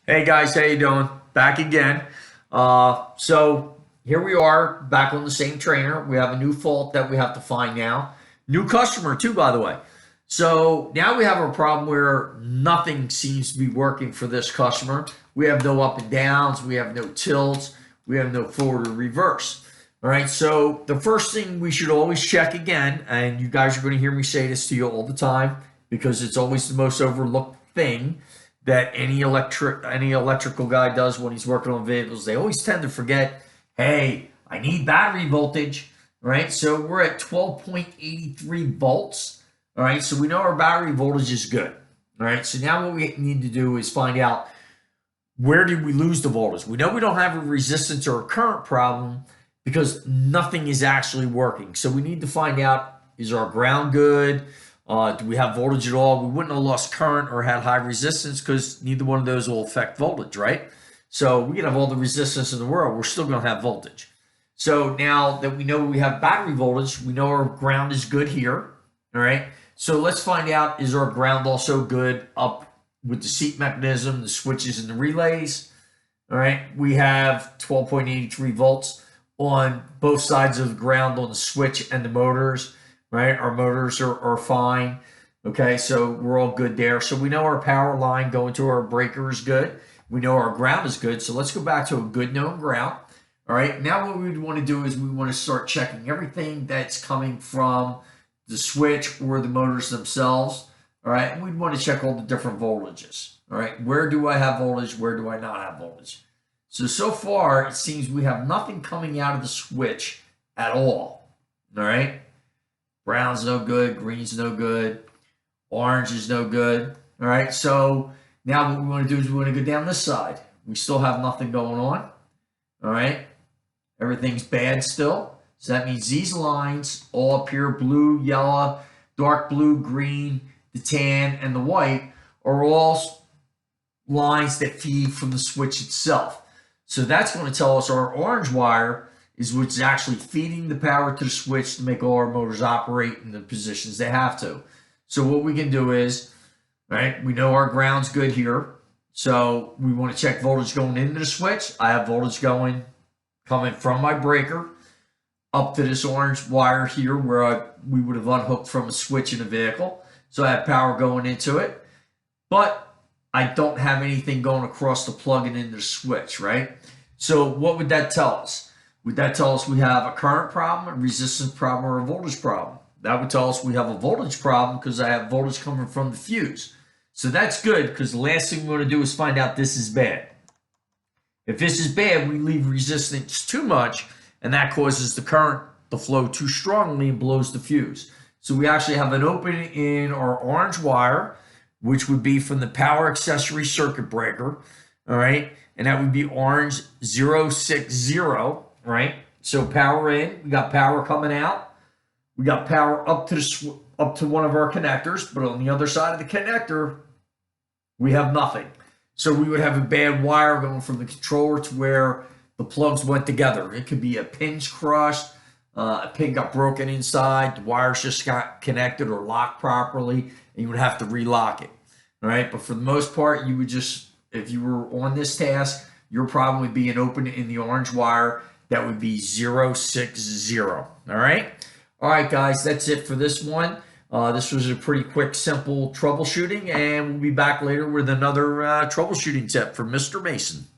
Hey guys, how you doing? Back again. So here we are, back on the same trainer. We have a new fault that we have to find now. New customer too, by the way. So now we have a problem where nothing seems to be working for this customer. We have no up and downs. We have no tilts. We have no forward or reverse. All right. So the first thing we should always check again, and you guys are going to hear me say this to you all the time because it's always the most overlooked thing that any electrical guy does when he's working on vehicles. They always tend to forget, hey, I need battery voltage, right? So we're at 12.83 volts, all right? So we know our battery voltage is good, all right? So now what we need to do is find out, where did we lose the voltage? We know we don't have a resistance or a current problem because nothing is actually working. So we need to find out, is our ground good? Do we have voltage at all? We wouldn't have lost current or had high resistance because neither one of those will affect voltage, right? So we can have all the resistance in the world. We're still going to have voltage. So now that we know we have battery voltage, we know our ground is good here, all right? So let's find out, is our ground also good up with the seat mechanism, the switches, and the relays? All right, we have 12.83 volts on both sides of the ground on the switch and the motors. Right, our motors are fine. Okay, so we're all good there. So we know our power line going to our breaker is good. We know our ground is good. So let's go back to a good known ground. All right, now what we want to do is we want to start checking everything that's coming from the switch or the motors themselves. All right, and we'd want to check all the different voltages. All right, where do I have voltage? Where do I not have voltage? So far, it seems we have nothing coming out of the switch at all. All right. Brown's no good. Green's no good. Orange is no good. All right. So now what we want to do is we want to go down this side. We still have nothing going on. All right. Everything's bad still. So that means these lines all up here, blue, yellow, dark blue, green, the tan, and the white, are all lines that feed from the switch itself. So that's going to tell us our orange wire is what's actually feeding the power to the switch to make all our motors operate in the positions they have to. So what we can do is, right, we know our ground's good here. So we want to check voltage going into the switch. I have voltage coming from my breaker up to this orange wire here where we would have unhooked from a switch in the vehicle. So I have power going into it. But I don't have anything going across the plug and into the switch, right? So what would that tell us? Would that tell us we have a current problem, a resistance problem, or a voltage problem? That would tell us we have a voltage problem because I have voltage coming from the fuse. So that's good because the last thing we want to do is find out this is bad. If this is bad, we leave resistance too much, and that causes the current to flow too strongly and blows the fuse. So we actually have an opening in our orange wire, which would be from the power accessory circuit breaker, all right? And that would be orange 060. Right, so power in, we got power coming out, we got power up to one of our connectors, but on the other side of the connector, we have nothing. So we would have a bad wire going from the controller to where the plugs went together. It could be a pin's crushed, a pin got broken inside, the wires just got connected or locked properly, and you would have to relock it. All right, but for the most part, you would just, if you were on this task, your problem would be an open in the orange wire. That would be 060. All right. All right, guys, that's it for this one. This was a pretty quick, simple troubleshooting, and we'll be back later with another troubleshooting tip from Mr. Mason.